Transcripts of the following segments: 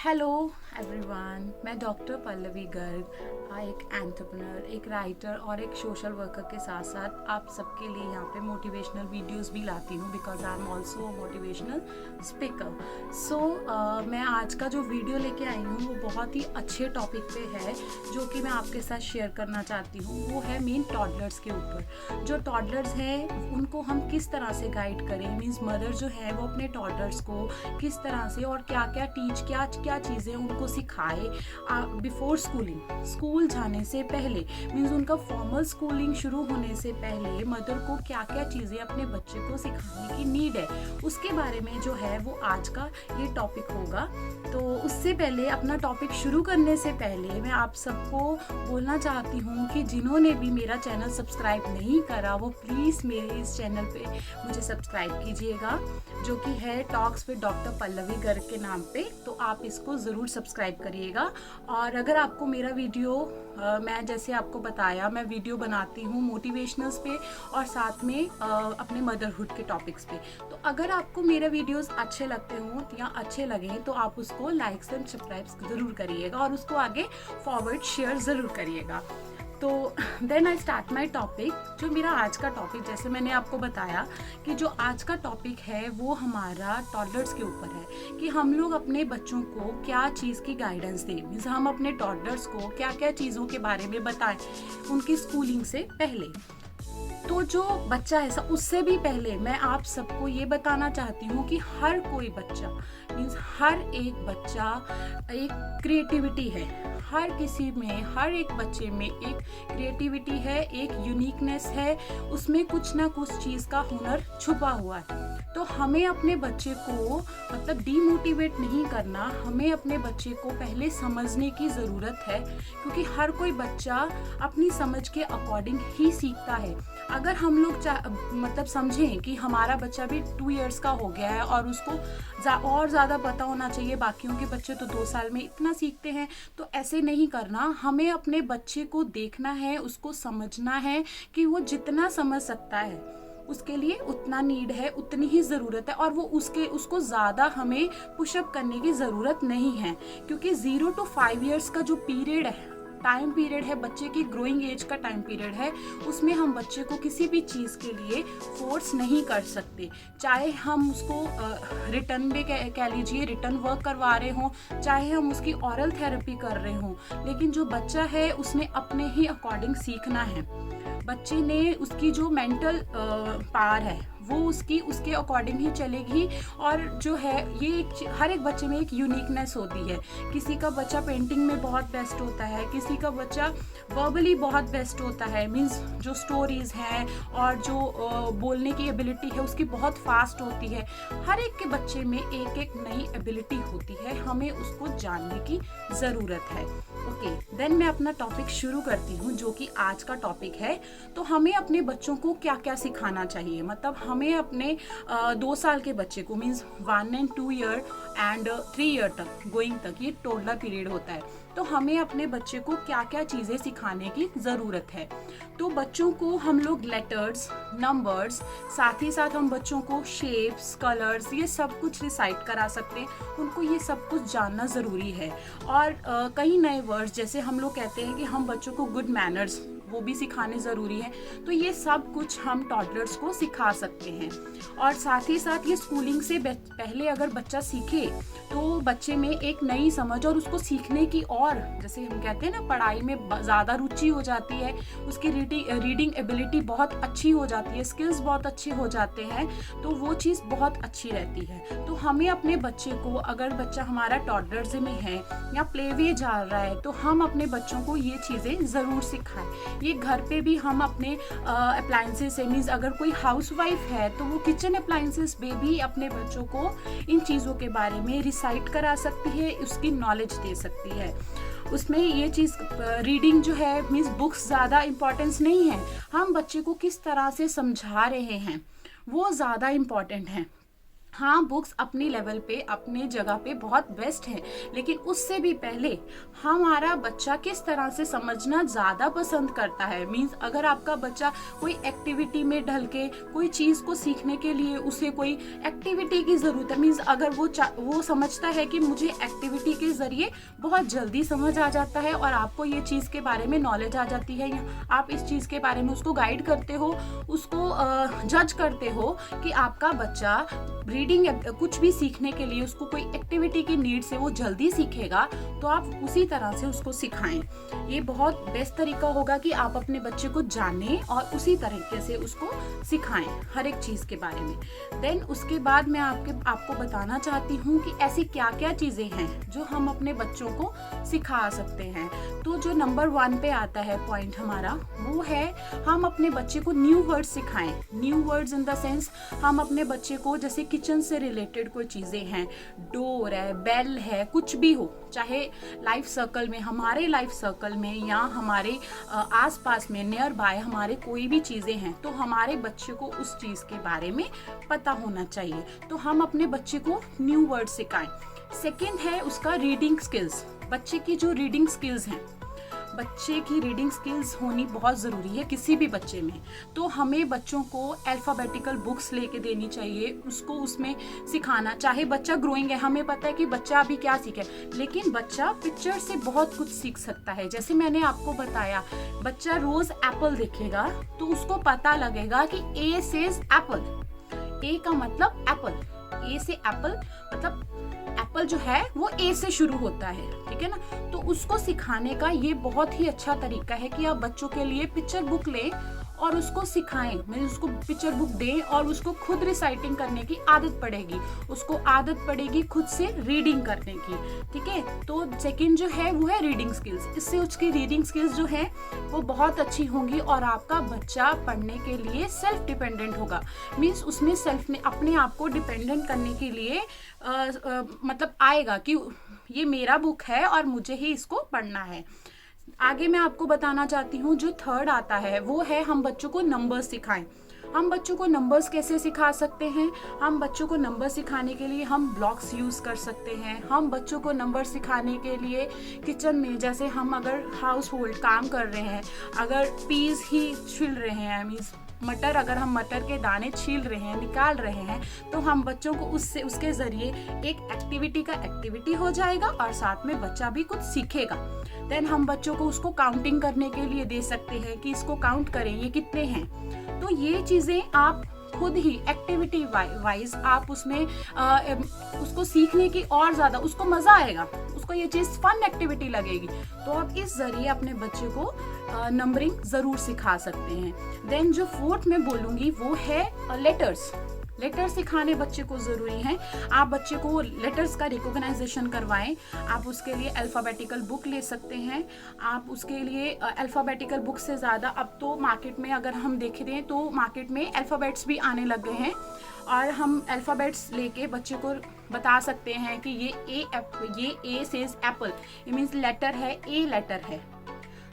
Hello everyone, मैं doctor Pallavi Garg एक entrepreneur, एक राइटर और एक सोशल वर्कर के साथ साथ आप सबके लिए यहाँ पे मोटिवेशनल वीडियोस भी लाती हूँ because I am also motivational speaker. So मैं आज का जो वीडियो लेके आई हूँ वो बहुत ही अच्छे टॉपिक पे है जो कि मैं आपके साथ शेयर करना चाहती हूँ। वो है मेन टॉडलर्स के ऊपर। जो टॉडलर्स हैं उनको हम किस तरह से गाइड करें, मीन्स मदर जो है वो अपने टॉडलर्स को किस तरह से और क्या क्या क्या चीज़ें उनको सिखाए बिफोर स्कूल जाने से पहले, मीन्स उनका फॉर्मल स्कूलिंग शुरू होने से पहले मदर को क्या क्या चीज़ें अपने बच्चे को सिखाने की नीड है, उसके बारे में जो है वो आज का ये टॉपिक होगा। तो उससे पहले, अपना टॉपिक शुरू करने से पहले मैं आप सबको बोलना चाहती हूँ कि जिन्होंने भी मेरा चैनल सब्सक्राइब नहीं करा वो प्लीज़ मेरे इस चैनल पे मुझे सब्सक्राइब कीजिएगा, जो कि है talks with doctor Pallavi Garg के नाम पे। तो आप इसको ज़रूर सब्सक्राइब करिएगा। और अगर आपको मेरा वीडियो, मैं जैसे आपको बताया, मैं वीडियो बनाती हूँ मोटिवेशनल्स पे और साथ में अपने मदरहुड के टॉपिक्स पे। तो अगर आपको मेरे वीडियोस अच्छे लगते हों या अच्छे लगें तो आप उसको लाइक एंड सब्सक्राइब ज़रूर करिएगा और उसको आगे फॉरवर्ड शेयर ज़रूर करिएगा। तो then I start my topic. जो मेरा आज का टॉपिक, जैसे मैंने आपको बताया कि जो आज का टॉपिक है वो हमारा टॉडलर्स के ऊपर है कि हम लोग अपने बच्चों को क्या चीज़ की गाइडेंस दें, मीन्स हम अपने टॉडलर्स को क्या क्या चीज़ों के बारे में बताएं उनकी स्कूलिंग से पहले। तो जो बच्चा है, उससे भी पहले मैं आप सबको ये बताना चाहती हूँ कि हर कोई बच्चा, मीन्स हर एक बच्चा एक क्रिएटिविटी है। हर किसी में, हर एक बच्चे में एक क्रिएटिविटी है, एक यूनिकनेस है, उसमें कुछ ना कुछ चीज़ का हुनर छुपा हुआ है। तो हमें अपने बच्चे को मतलब डीमोटिवेट नहीं करना, हमें अपने बच्चे को पहले समझने की ज़रूरत है, क्योंकि हर कोई बच्चा अपनी समझ के अकॉर्डिंग ही सीखता है। अगर हम लोग मतलब समझें कि हमारा बच्चा भी 2 इयर्स का हो गया है और उसको और ज़्यादा पता होना चाहिए, बाकियों के बच्चे तो 2 साल में इतना सीखते हैं, तो ऐसे नहीं करना। हमें अपने बच्चे को देखना है, उसको समझना है कि वो जितना समझ सकता है उसके लिए उतना नीड है, उतनी ही ज़रूरत है, और वो उसको ज़्यादा हमें पुशअप करने की ज़रूरत नहीं है, क्योंकि 0 to 5 इयर्स का जो पीरियड है, टाइम पीरियड है, बच्चे की ग्रोइंग एज का टाइम पीरियड है, उसमें हम बच्चे को किसी भी चीज़ के लिए फोर्स नहीं कर सकते। चाहे हम उसको रिटर्न में कह लीजिए रिटर्न वर्क करवा रहे हों, चाहे हम उसकी ऑरल थेरेपी कर रहे हों, लेकिन जो बच्चा है उसने अपने ही अकॉर्डिंग सीखना है। बच्चे ने, उसकी जो मेंटल पावर है वो उसके अकॉर्डिंग ही चलेगी। और जो है ये हर एक बच्चे में एक यूनिकनेस होती है। किसी का बच्चा पेंटिंग में बहुत बेस्ट होता है, किसी का बच्चा वर्बली बहुत बेस्ट होता है, मीन्स जो स्टोरीज़ हैं और जो बोलने की एबिलिटी है उसकी बहुत फास्ट होती है। हर एक के बच्चे में एक एक नई एबिलिटी होती है, हमें उसको जानने की ज़रूरत है। ओके, देन मैं अपना टॉपिक शुरू करती हूँ, जो कि आज का टॉपिक है। तो हमें अपने बच्चों को क्या क्या सिखाना चाहिए, मतलब हमें अपने 2 साल के बच्चे को, means 1 and 2 year and 3 year तक गोइंग तक, ये टोडलर पीरियड होता है, तो हमें अपने बच्चे को क्या क्या चीज़ें सिखाने की ज़रूरत है। तो बच्चों को हम लोग लेटर्स, नंबर्स, साथ ही साथ हम बच्चों को शेप्स, कलर्स, ये सब कुछ रिसाइट करा सकते हैं, उनको ये सब कुछ जानना ज़रूरी है। और कई नए वर्ड्स, जैसे हम लोग कहते हैं कि हम बच्चों को गुड मैनर्स, वो भी सिखाने ज़रूरी है। तो ये सब कुछ हम टॉडलर्स को सिखा सकते हैं। और साथ ही साथ ये स्कूलिंग से पहले अगर बच्चा सीखे तो बच्चे में एक नई समझ और उसको सीखने की, और जैसे हम कहते हैं ना, पढ़ाई में ज़्यादा रुचि हो जाती है, उसकी रीडिंग एबिलिटी बहुत अच्छी हो जाती है, स्किल्स बहुत अच्छे हो जाते हैं, तो वो चीज़ बहुत अच्छी रहती है। तो हमें अपने बच्चे को, अगर बच्चा हमारा टॉडलर्स में है या प्ले वे जा रहा है, तो हम अपने बच्चों को ये चीज़ें ज़रूर सिखाएं। ये घर पे भी हम अपने अप्लाइंसेस से, मीन्स अगर कोई हाउसवाइफ है तो वो किचन अप्लाइंसेस में भी अपने बच्चों को इन चीज़ों के बारे में रिसाइट करा सकती है, उसकी नॉलेज दे सकती है। उसमें ये चीज़, रीडिंग जो है, मीन्स बुक्स ज़्यादा इम्पॉर्टेंस नहीं है, हम बच्चे को किस तरह से समझा रहे हैं वो ज़्यादा इम्पॉर्टेंट है। हाँ, बुक्स अपनी लेवल पे अपने जगह पे बहुत बेस्ट है, लेकिन उससे भी पहले हमारा बच्चा किस तरह से समझना ज़्यादा पसंद करता है। मीन्स अगर आपका बच्चा कोई एक्टिविटी में ढल के कोई चीज़ को सीखने के लिए उसे कोई एक्टिविटी की ज़रूरत है, मीन्स अगर वो समझता है कि मुझे एक्टिविटी के ज़रिए बहुत जल्दी समझ आ जाता है और आपको ये चीज़ के बारे में नॉलेज आ जाती है, या आप इस चीज़ के बारे में उसको गाइड करते हो, उसको जज करते हो कि आपका बच्चा रीडिंग या कुछ भी सीखने के लिए उसको कोई एक्टिविटी की नीड से वो जल्दी सीखेगा, तो आप उसी तरह से उसको सिखाएं। ये बहुत बेस्ट तरीका होगा कि आप अपने बच्चे को जानें और उसी तरीके से उसको सिखाएं हर एक चीज़ के बारे में। देन उसके बाद मैं आपको बताना चाहती हूँ कि ऐसी क्या क्या चीज़ें हैं जो हम अपने बच्चों को सिखा सकते हैं। तो जो नंबर 1 पे आता है पॉइंट हमारा, वो है हम अपने बच्चे को न्यू वर्ड्स सिखाएं। New words in the sense हम अपने बच्चे को, जैसे किचन से रिलेटेड कोई चीज़ें हैं, डोर है, बेल है, कुछ भी हो, चाहे लाइफ सर्कल में, हमारे लाइफ सर्कल में या हमारे आसपास में नियर बाय हमारे कोई भी चीज़ें हैं, तो हमारे बच्चे को उस चीज़ के बारे में पता होना चाहिए। तो हम अपने बच्चे को न्यू वर्ड सिखाएं। सेकेंड है उसका रीडिंग स्किल्स। बच्चे की जो रीडिंग स्किल्स हैं, बच्चे की रीडिंग स्किल्स होनी बहुत ज़रूरी है किसी भी बच्चे में। तो हमें बच्चों को अल्फ़ाबेटिकल बुक्स लेके देनी चाहिए, उसको उसमें सिखाना। चाहे बच्चा ग्रोइंग है, हमें पता है कि बच्चा अभी क्या सीखे, लेकिन बच्चा पिक्चर से बहुत कुछ सीख सकता है। जैसे मैंने आपको बताया, बच्चा रोज़ एप्पल देखेगा तो उसको पता लगेगा कि ए सेज एप्पल, ए का मतलब एप्पल, ए से एप्पल मतलब एप्पल जो है वो ए से शुरू होता है, ठीक है ना। तो उसको सिखाने का ये बहुत ही अच्छा तरीका है कि आप बच्चों के लिए पिक्चर बुक लें और उसको सिखाएं। मैं उसको पिक्चर बुक दें और उसको खुद रिसाइटिंग करने की आदत पड़ेगी, उसको आदत पड़ेगी खुद से रीडिंग करने की, ठीक है। तो सेकंड जो है वो है रीडिंग स्किल्स। इससे उसकी रीडिंग स्किल्स जो है वो बहुत अच्छी होंगी और आपका बच्चा पढ़ने के लिए सेल्फ डिपेंडेंट होगा। मीन्स उसमें सेल्फ में अपने आप को डिपेंडेंट करने के लिए मतलब आएगा कि ये मेरा बुक है और मुझे ही इसको पढ़ना है। आगे मैं आपको बताना चाहती हूँ, जो थर्ड आता है वो है हम बच्चों को नंबर्स सिखाएं। हम बच्चों को नंबर्स कैसे सिखा सकते हैं? हम बच्चों को नंबर सिखाने के लिए हम ब्लॉक्स यूज़ कर सकते हैं। हम बच्चों को नंबर सिखाने के लिए किचन में, जैसे हम अगर हाउस होल्ड काम कर रहे हैं, अगर पीस ही छिल रहे हैं, मीन्स मटर, अगर हम मटर के दाने छील रहे हैं, निकाल रहे हैं, तो हम बच्चों को उसके ज़रिए एक एक्टिविटी हो जाएगा और साथ में बच्चा भी कुछ सीखेगा। देन हम बच्चों को उसको काउंटिंग करने के लिए दे सकते हैं कि इसको काउंट करें, ये कितने हैं। तो ये चीज़ें आप खुद ही एक्टिविटी वाइज आप उसमें उसको सीखने की और ज़्यादा उसको मज़ा आएगा, उसको ये चीज़ फन एक्टिविटी लगेगी। तो आप इस ज़रिए अपने बच्चे को नंबरिंग ज़रूर सिखा सकते हैं। देन जो फोर्थ मैं बोलूँगी वो है लेटर्स। लेटर सिखाने बच्चे को ज़रूरी हैं। आप बच्चे को लेटर्स का रिकॉग्नाइजेशन करवाएं। आप उसके लिए अल्फ़ाबेटिकल बुक ले सकते हैं। आप उसके लिए अल्फ़ाबेटिकल बुक से ज़्यादा अब तो मार्केट में अगर हम देख रहे हैं तो मार्केट में अल्फ़ाबेट्स भी आने लग गए हैं और हम अल्फ़ाबेट्स लेके बच्चे को बता सकते हैं कि ये ए सेज एप्पल, ये मीन्स लेटर है, ए लेटर है।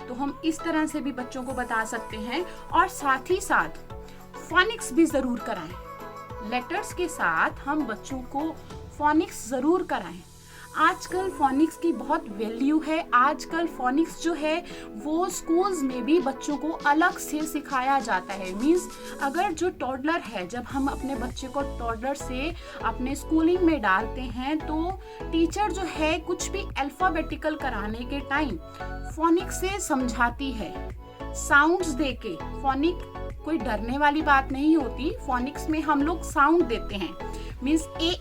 तो हम इस तरह से भी बच्चों को बता सकते हैं और साथ ही साथ फोनिक्स भी ज़रूर कराएं। लेटर्स के साथ हम बच्चों को फोनिक्स ज़रूर कराएं। आजकल फोनिक्स की बहुत वैल्यू है। आजकल फोनिक्स जो है वो स्कूल्स में भी बच्चों को अलग से सिखाया जाता है। मीन्स अगर जो टॉडलर है, जब हम अपने बच्चे को टॉडलर से अपने स्कूलिंग में डालते हैं तो टीचर जो है कुछ भी अल्फ़ाबेटिकल कराने के टाइम फोनिक्स से समझाती है, साउंड्स देके। फोनिक कोई डरने वाली बात नहीं होती। फोनिक्स में हम लोग साउंड देते हैं, मीन्स ए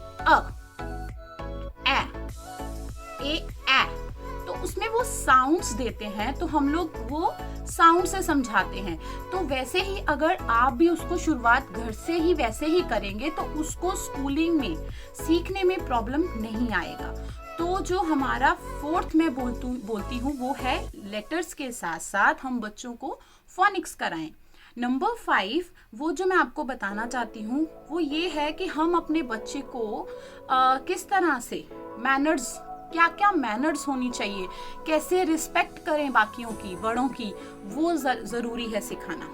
तो उसमें वो साउंड्स देते हैं, तो हम लोग वो साउंड से समझाते हैं। तो वैसे ही अगर आप भी उसको शुरुआत घर से ही वैसे ही करेंगे तो उसको स्कूलिंग में सीखने में प्रॉब्लम नहीं आएगा। तो जो हमारा फोर्थ मैं बोलती हूँ वो है लेटर्स के साथ साथ हम बच्चों को फोनिक्स कराएं। नंबर 5 वो जो मैं आपको बताना चाहती हूँ वो ये है कि हम अपने बच्चे को किस तरह से मैनर्स, क्या क्या मैनर्स होनी चाहिए, कैसे रिस्पेक्ट करें बाकियों की, बड़ों की, वो ज़रूरी है सिखाना।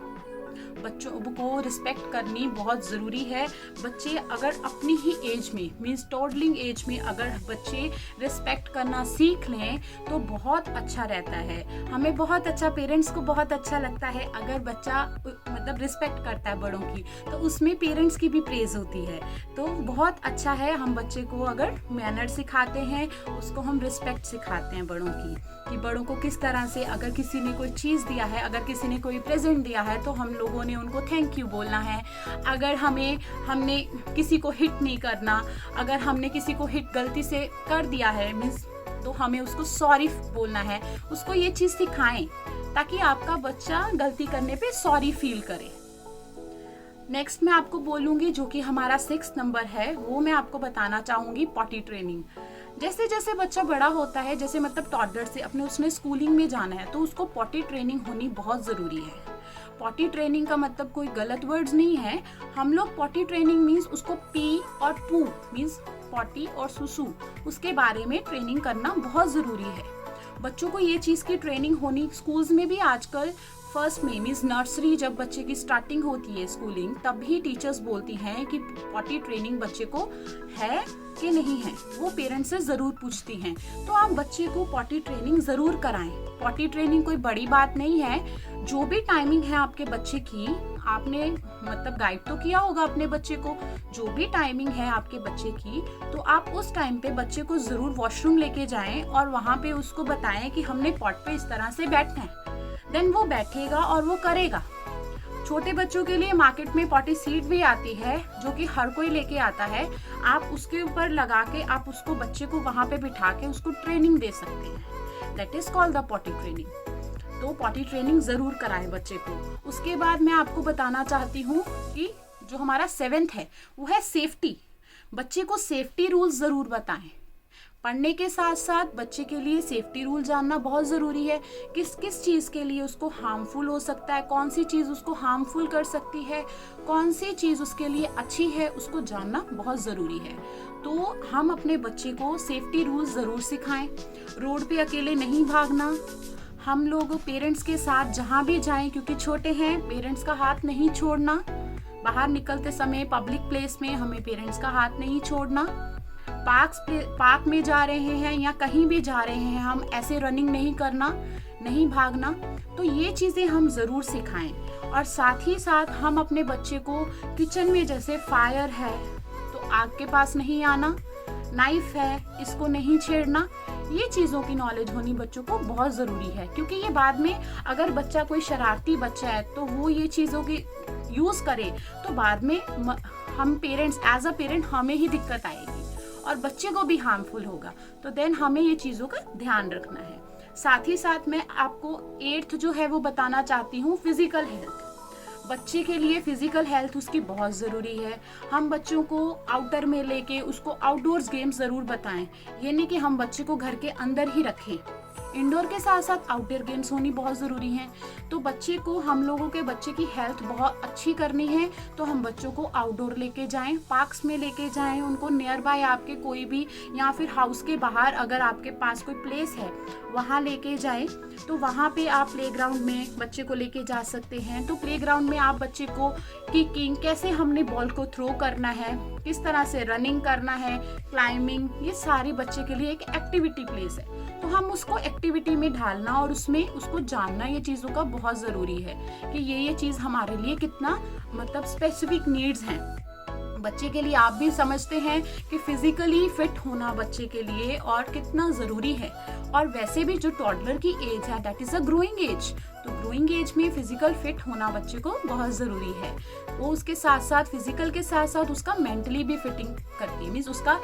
बच्चों को रिस्पेक्ट करनी बहुत ज़रूरी है। बच्चे अगर अपनी ही एज में मीन्स टॉडलिंग एज में अगर बच्चे रिस्पेक्ट करना सीख लें तो बहुत अच्छा रहता है। हमें बहुत अच्छा, पेरेंट्स को बहुत अच्छा लगता है अगर बच्चा मतलब रिस्पेक्ट करता है बड़ों की, तो उसमें पेरेंट्स की भी प्रेज होती है। तो बहुत अच्छा है हम बच्चे को अगर मैनर सिखाते हैं, उसको हम रिस्पेक्ट सिखाते हैं बड़ों की, कि बड़ों को किस तरह से, अगर किसी ने कोई चीज़ दिया है, अगर किसी ने कोई प्रेजेंट दिया है तो हम लोगों ने उनको थैंक यू बोलना है। अगर हमने किसी को हिट नहीं करना, अगर हमने किसी को हिट गलती से कर दिया है मीन्स, तो हमें उसको सॉरी बोलना है। उसको ये चीज़ सिखाएं ताकि आपका बच्चा गलती करने पे सॉरी फील करे। नेक्स्ट मैं आपको बोलूँगी जो कि हमारा 6 नंबर है, वो मैं आपको बताना चाहूँगी पॉटी ट्रेनिंग। जैसे जैसे बच्चा बड़ा होता है, जैसे मतलब टॉडलर से अपने उसने स्कूलिंग में जाना है, तो उसको पॉटी ट्रेनिंग होनी बहुत ज़रूरी है। पॉटी ट्रेनिंग का मतलब कोई गलत वर्ड्स नहीं है। हम लोग पॉटी ट्रेनिंग मीन्स उसको पी और पू मीन्स पॉटी और सुसु, उसके बारे में ट्रेनिंग करना बहुत ज़रूरी है। बच्चों को ये चीज़ की ट्रेनिंग होनी, स्कूल्स में भी आजकल फर्स्ट में मीन्स नर्सरी जब बच्चे की स्टार्टिंग होती है स्कूलिंग, तब भी टीचर्स बोलती हैं कि पॉटी ट्रेनिंग बच्चे को है कि नहीं है, वो पेरेंट्स से ज़रूर पूछती हैं। तो आप बच्चे को पॉटी ट्रेनिंग ज़रूर कराएं। पॉटी ट्रेनिंग कोई बड़ी बात नहीं है। जो भी टाइमिंग है आपके बच्चे की, आपने मतलब गाइड तो किया होगा अपने बच्चे को, जो भी टाइमिंग है आपके बच्चे की, तो आप उस टाइम पे बच्चे को ज़रूर वॉशरूम लेके जाएं और वहाँ पे उसको बताएं कि हमने पॉट पे इस तरह से बैठना है। देन वो बैठेगा और वो करेगा। छोटे बच्चों के लिए मार्केट में पॉटी सीट भी आती है जो कि हर कोई लेके आता है। आप उसके ऊपर लगा के आप उसको बच्चे को वहाँ पे बिठा के उसको ट्रेनिंग दे सकते हैं। That is called the potty training. तो पॉटी ट्रेनिंग ज़रूर कराएं बच्चे को। उसके बाद मैं आपको बताना चाहती हूँ कि जो हमारा 7th है वो है सेफ्टी। बच्चे को सेफ्टी रूल्स ज़रूर बताएं। पढ़ने के साथ साथ बच्चे के लिए सेफ्टी रूल जानना बहुत ज़रूरी है। किस किस चीज़ के लिए उसको हार्मफुल हो सकता है, कौन सी चीज़ उसको हार्मफुल कर सकती है, कौन सी चीज़ उसके लिए अच्छी है, उसको जानना बहुत ज़रूरी है। तो हम अपने बच्चे को सेफ्टी रूल ज़रूर सिखाएं। रोड पे अकेले नहीं भागना। हम लोग पेरेंट्स के साथ जहाँ भी जाएं, क्योंकि छोटे हैं, पेरेंट्स का हाथ नहीं छोड़ना। बाहर निकलते समय पब्लिक प्लेस में हमें पेरेंट्स का हाथ नहीं छोड़ना। पार्क में जा रहे हैं या कहीं भी जा रहे हैं, हम ऐसे रनिंग नहीं करना, नहीं भागना। तो ये चीज़ें हम ज़रूर सिखाएं। और साथ ही साथ हम अपने बच्चे को किचन में, जैसे फायर है तो आग के पास नहीं आना, नाइफ है इसको नहीं छेड़ना, ये चीज़ों की नॉलेज होनी बच्चों को बहुत ज़रूरी है। क्योंकि ये बाद में अगर बच्चा कोई शरारती बच्चा है तो वो ये चीज़ों की यूज़ करे तो बाद में हम पेरेंट्स, एज अ पेरेंट हमें ही दिक्कत आएगी और बच्चे को भी हार्मफुल होगा। तो देन हमें ये चीज़ों का ध्यान रखना है। साथ ही साथ मैं आपको 8th जो है वो बताना चाहती हूँ, फिजिकल हेल्थ। बच्चे के लिए फिजिकल हेल्थ उसकी बहुत ज़रूरी है। हम बच्चों को आउटर में लेके उसको आउटडोर्स गेम्स ज़रूर बताएं। ये नहीं कि हम बच्चे को घर के अंदर ही रखें। इंडोर के साथ साथ आउटडोर गेम्स होनी बहुत ज़रूरी हैं। तो बच्चे को, हम लोगों के बच्चे की हेल्थ बहुत अच्छी करनी है तो हम बच्चों को आउटडोर लेके जाएं, पार्क्स में लेके जाएं, उनको नियर बाय आपके कोई भी, या फिर हाउस के बाहर अगर आपके पास कोई प्लेस है वहाँ लेके जाएं। तो वहाँ पे आप प्लेग्राउंड में बच्चे को लेके जा सकते हैं। तो प्लेग्राउंड में आप बच्चे को किकिंग, कैसे हमने बॉल को थ्रो करना है, किस तरह से रनिंग करना है, क्लाइंबिंग, ये सारी बच्चे के लिए एक एक्टिविटी प्लेस है। तो हम उसको एक्टिविटी में ढालना और उसमें उसको जानना, ये चीज़ों का बहुत ज़रूरी है कि ये चीज़ हमारे लिए कितना मतलब स्पेसिफिक नीड्स हैं बच्चे के लिए। आप भी समझते हैं कि फिजिकली फिट होना बच्चे के लिए और कितना ज़रूरी है। और वैसे भी जो टॉडलर की एज है that is a growing age, तो ग्रोइंग एज में फिजिकल फिट होना बच्चे को बहुत ज़रूरी है। वो उसके साथ साथ, फिजिकल के साथ साथ उसका मेंटली भी फिटिंग करती है। मीन्स उसका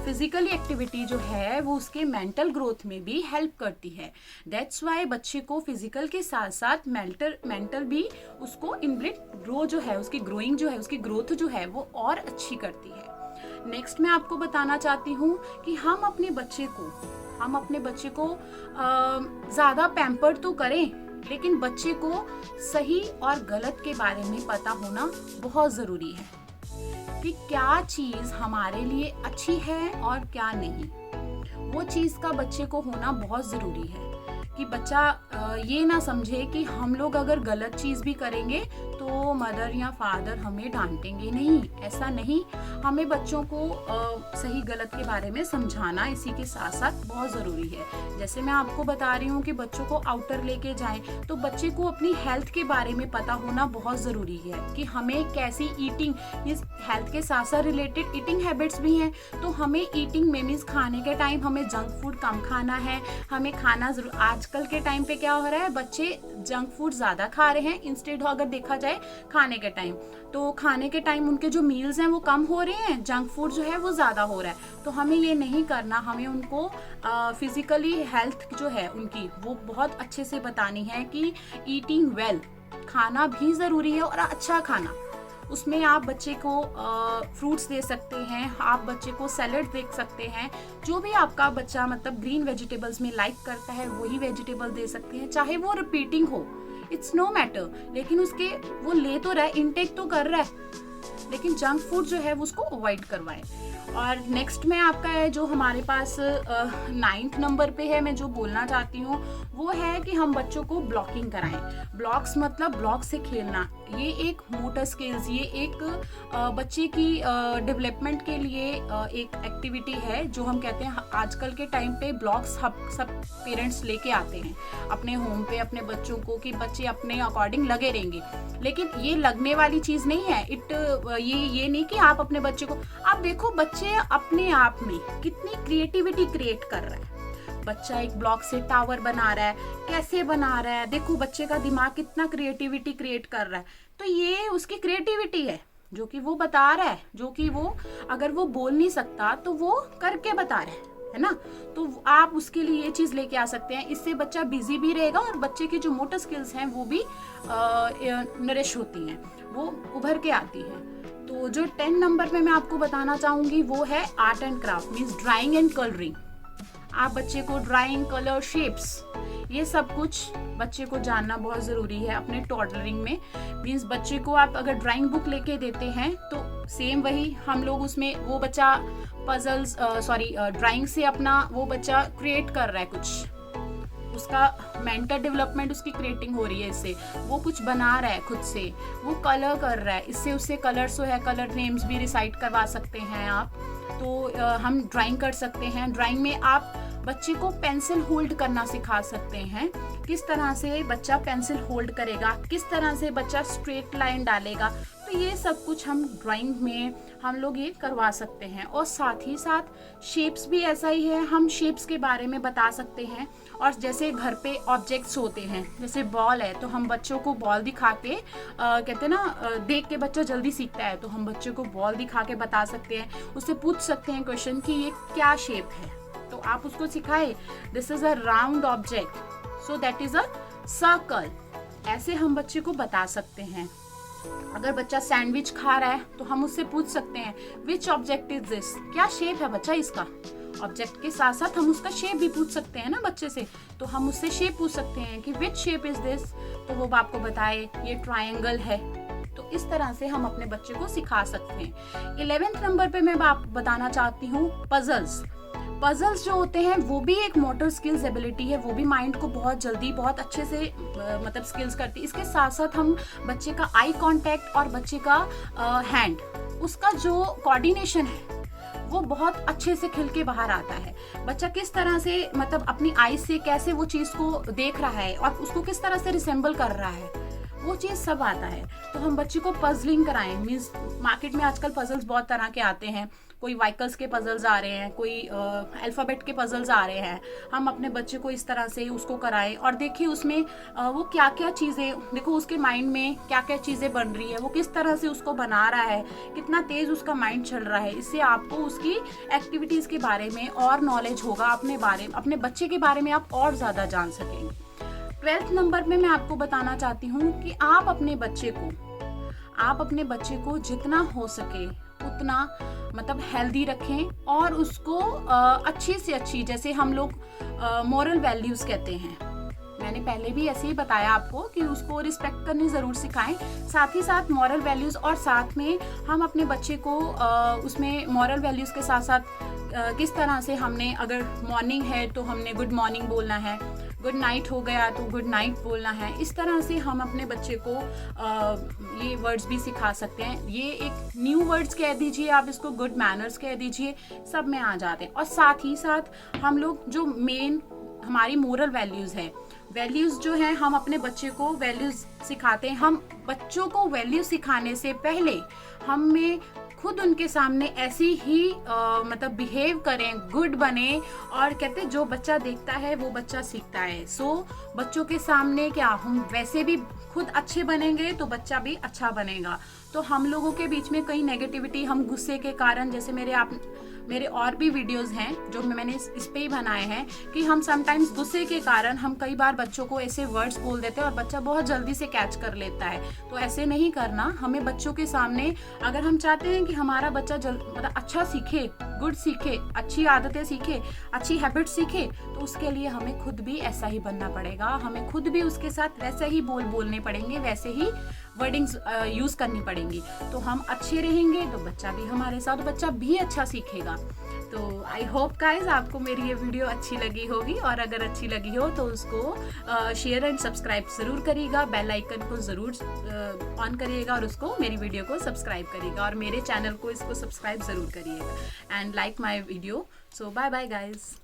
फिजिकली एक्टिविटी जो है वो उसके मेंटल ग्रोथ में भी हेल्प करती है। दैट्स वाई बच्चे को फिजिकल के साथ साथ मेंटल भी उसको इनबिल्ट ग्रो जो है, उसकी ग्रोइंग जो है, उसकी ग्रोथ जो है वो और अच्छी करती है। नेक्स्ट मैं आपको बताना चाहती हूँ कि हम अपने बच्चे को ज़्यादा पैम्पर तो करें, लेकिन बच्चे को सही और गलत के बारे में पता होना बहुत ज़रूरी है कि क्या चीज़ हमारे लिए अच्छी है और क्या नहीं। वो चीज़ का बच्चे को होना बहुत ज़रूरी है कि बच्चा ये ना समझे कि हम लोग अगर गलत चीज़ भी करेंगे तो तो मदर या फादर हमें डांटेंगे नहीं, ऐसा नहीं। हमें बच्चों को सही गलत के बारे में समझाना इसी के साथ साथ बहुत ज़रूरी है। जैसे मैं आपको बता रही हूँ कि बच्चों को आउटर लेके जाएं, तो बच्चे को अपनी हेल्थ के बारे में पता होना बहुत ज़रूरी है कि हमें कैसी ईटिंग, इस हेल्थ के साथ साथ रिलेटेड ईटिंग हैबिट्स भी हैं। तो हमें ईटिंग में मीन्स खाने के टाइम हमें जंक फूड कम खाना है, हमें खाना जरूर। आजकल के टाइम पे क्या हो रहा है, बच्चे जंक फूड ज़्यादा खा रहे हैं इंस्टेड अगर देखा जाए खाने के टाइम। तो खाने के टाइम उनके जो मील्स हैं वो कम हो रहे हैं, जंक फूड जो है वो ज़्यादा हो रहा है। तो हमें ये नहीं करना, हमें उनको फिजिकली हेल्थ जो है उनकी वो बहुत अच्छे से बतानी है कि ईटिंग वेल, खाना भी ज़रूरी है और अच्छा खाना। उसमें आप बच्चे को फ्रूट्स दे सकते हैं, आप बच्चे को सैलड दे सकते हैं, जो भी आपका बच्चा मतलब ग्रीन वेजिटेबल्स में लाइक करता है वही वेजिटेबल दे सकते हैं, चाहे वो रिपीटिंग हो, इट्स नो मैटर, लेकिन उसके वो ले तो रहा है, इनटेक तो कर रहा है, लेकिन जंक फूड जो है वो उसको अवॉइड करवाएं। और नेक्स्ट में आपका है जो हमारे पास 9th नंबर पे है, मैं जो बोलना चाहती हूँ वो है कि हम बच्चों को ब्लॉकिंग कराएं। ब्लॉक्स मतलब ब्लॉक से खेलना, ये एक मोटर स्किल्स, ये एक बच्चे की डेवलपमेंट के लिए एक एक्टिविटी है जो हम कहते हैं। आजकल के टाइम पे ब्लॉक्स सब पेरेंट्स लेके आते हैं अपने होम पे अपने बच्चों को कि बच्चे अपने अकॉर्डिंग लगे रहेंगे, लेकिन ये लगने वाली चीज़ नहीं है। ये नहीं कि आप अपने बच्चे को, आप देखो बच्चे अपने आप में कितनी क्रिएटिविटी क्रिएट कर रहा है। बच्चा एक ब्लॉक से टावर बना रहा है, कैसे बना रहा है, देखो बच्चे का दिमाग कितना क्रिएटिविटी क्रिएट कर रहा है। तो ये उसकी क्रिएटिविटी है जो कि वो बता रहा है, जो कि वो अगर वो बोल नहीं सकता तो वो करके बता रहा है ना। तो आप उसके लिए ये चीज़ लेके आ सकते हैं, इससे बच्चा बिजी भी रहेगा और बच्चे की जो मोटर स्किल्स हैं वो भी नरिश होती हैं, वो उभर के आती हैं। तो जो 10 नंबर पे मैं आपको बताना चाहूँगी वो है art and craft, means drawing and colouring. आप बच्चे को ड्राइंग, कलर, शेप्स, ये सब कुछ बच्चे को जानना बहुत ज़रूरी है अपने टॉडलरिंग में। मीन्स बच्चे को आप अगर ड्राइंग बुक लेके देते हैं तो सेम वही हम लोग उसमें वो बच्चा पजल्स ड्राइंग से अपना वो बच्चा क्रिएट कर रहा है, कुछ उसका मेंटल डेवलपमेंट उसकी क्रिएटिंग हो रही है, इससे वो कुछ बना रहा है खुद से, वो कलर कर रहा है, इससे उससे कलर्स जो है कलर नेम्स भी रिसाइट करवा सकते हैं आप। तो हम ड्राइंग कर सकते हैं। ड्राइंग में आप बच्चे को पेंसिल होल्ड करना सिखा सकते हैं, किस तरह से बच्चा पेंसिल होल्ड करेगा, किस तरह से बच्चा स्ट्रेट लाइन डालेगा। तो ये सब कुछ हम ड्राइंग में हम लोग ये करवा सकते हैं। और साथ ही साथ शेप्स भी ऐसा ही है, हम शेप्स के बारे में बता सकते हैं। और जैसे घर पे ऑब्जेक्ट्स होते हैं, जैसे बॉल है, तो हम बच्चों को बॉल दिखा के कहते हैं ना देख के बच्चा जल्दी सीखता है, तो हम बच्चे को बॉल दिखा के बता सकते हैं, उससे पूछ सकते हैं क्वेश्चन कि ये क्या शेप है, तो आप उसको सिखाए this is a round object, so that is a circle. ऐसे हम बच्चे को बता सकते हैं। अगर बच्चा सैंडविच खा रहा है तो हम उससे पूछ सकते हैं विच ऑब्जेक्ट इज दिस, क्या शेप है बच्चा इसका। ऑब्जेक्ट के साथ साथ हम उसका शेप भी पूछ सकते हैं ना बच्चे से, तो हम उससे शेप पूछ सकते हैं कि विच शेप इज दिस, तो वो आपको बताए ये ट्रायंगल है। तो इस तरह से हम अपने बच्चे को सिखा सकते हैं। 11th नंबर पे मैं आपको बताना चाहती हूँ पजल्स। पजल्स जो होते हैं वो भी एक मोटर स्किल्स एबिलिटी है, वो भी माइंड को बहुत जल्दी बहुत अच्छे से मतलब स्किल्स करती है। इसके साथ साथ हम बच्चे का आई कांटेक्ट और बच्चे का हैंड, उसका जो कोऑर्डिनेशन है वो बहुत अच्छे से खिल के बाहर आता है। बच्चा किस तरह से मतलब अपनी आईज से कैसे वो चीज़ को देख रहा है और उसको किस तरह से रिसेंबल कर रहा है, वो चीज़ सब आता है। तो हम बच्चे को पजलिंग कराएं, मीन्स मार्केट में आजकल पजल्स बहुत तरह के आते हैं, कोई व्हीकल्स के पजल्स आ रहे हैं, कोई अल्फ़ाबेट के पजल्स आ रहे हैं। हम अपने बच्चे को इस तरह से उसको कराएं और देखिए उसमें वो क्या क्या चीज़ें, देखो उसके माइंड में क्या क्या चीज़ें बन रही है, वो किस तरह से उसको बना रहा है, कितना तेज़ उसका माइंड चल रहा है। इससे आपको उसकी एक्टिविटीज़ के बारे में और नॉलेज होगा, अपने बच्चे के बारे में आप और ज़्यादा जान सकेंगे। 12th नंबर में मैं आपको बताना चाहती हूँ कि आप अपने बच्चे को जितना हो सके उतना मतलब हेल्दी रखें और उसको अच्छी से अच्छी, जैसे हम लोग मॉरल वैल्यूज़ कहते हैं, मैंने पहले भी ऐसे ही बताया आपको कि उसको रिस्पेक्ट करनी ज़रूर सिखाएं, साथ ही साथ मॉरल वैल्यूज़। और साथ में हम अपने बच्चे को उसमें मॉरल वैल्यूज़ के साथ साथ किस तरह से हमने, अगर मॉर्निंग है तो हमने गुड मॉर्निंग बोलना है, गुड नाइट हो गया तो गुड नाइट बोलना है। इस तरह से हम अपने बच्चे को ये वर्ड्स भी सिखा सकते हैं। ये एक न्यू वर्ड्स कह दीजिए, आप इसको गुड मैनर्स कह दीजिए, सब में आ जाते हैं। और साथ ही साथ हम लोग जो मेन हमारी मोरल वैल्यूज़ है, वैल्यूज़ जो है हम अपने बच्चे को वैल्यूज़ सिखाते हैं। हम बच्चों को वैल्यू सिखाने से पहले हमें खुद उनके सामने ऐसी ही मतलब बिहेव करें, गुड बने। और कहते जो बच्चा देखता है वो बच्चा सीखता है। सो बच्चों के सामने क्या हम वैसे भी खुद अच्छे बनेंगे तो बच्चा भी अच्छा बनेगा। तो हम लोगों के बीच में कई नेगेटिविटी, हम गुस्से के कारण, जैसे मेरे और भी वीडियोस हैं जो मैंने इस पे ही बनाए हैं कि हम समटाइम्स गुस्से के कारण हम कई बार बच्चों को ऐसे वर्ड्स बोल देते हैं और बच्चा बहुत जल्दी से कैच कर लेता है। तो ऐसे नहीं करना। हमें बच्चों के सामने, अगर हम चाहते हैं कि हमारा बच्चा मतलब अच्छा सीखे, गुड सीखे, अच्छी आदतें सीखे, अच्छी हैबिट सीखे, तो उसके लिए हमें खुद भी ऐसा ही बनना पड़ेगा। हमें खुद भी उसके साथ वैसे ही बोलने पड़ेंगे, वैसे ही वर्डिंग्स यूज़ करनी पड़ेंगी। तो हम अच्छे रहेंगे तो बच्चा भी हमारे साथ, बच्चा भी अच्छा सीखेगा। तो आई होप गाइज आपको मेरी ये वीडियो अच्छी लगी होगी, और अगर अच्छी लगी हो तो उसको शेयर एंड सब्सक्राइब ज़रूर करिएगा, बेल आइकन को ज़रूर ऑन करिएगा और उसको, मेरी वीडियो को सब्सक्राइब करिएगा, और मेरे चैनल को इसको सब्सक्राइब ज़रूर करिएगा and like my video. So bye bye guys.